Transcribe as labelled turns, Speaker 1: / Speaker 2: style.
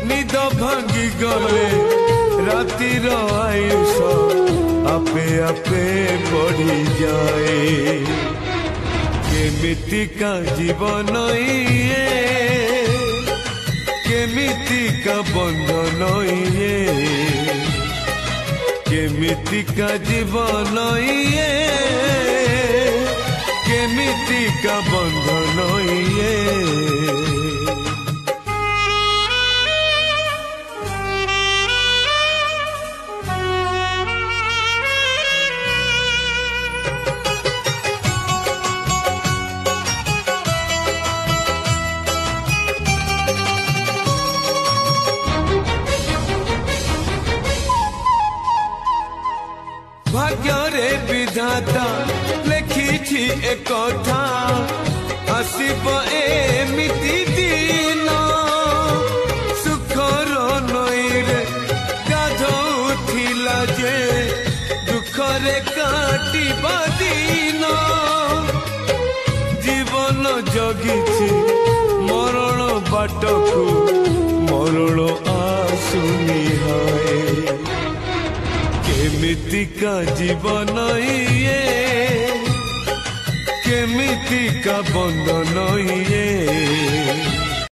Speaker 1: निद भांगी गले रातिर आयुष आपे आपे बढ़ी जाए केमितिका जीवन ये केमितिका बंधन ये केमितिका जीवन ये केमितिका बंधन ये भाग्यरे विधाता लिखी एक कथा आसब एमिति दिन सुखर नईरे गाधौथिला जे दुखरे काटिबा दिन जीवन जगिछि मरण बाटकु मरण आसुनी है केमितिका जीवन ये केमितिका बंधन ये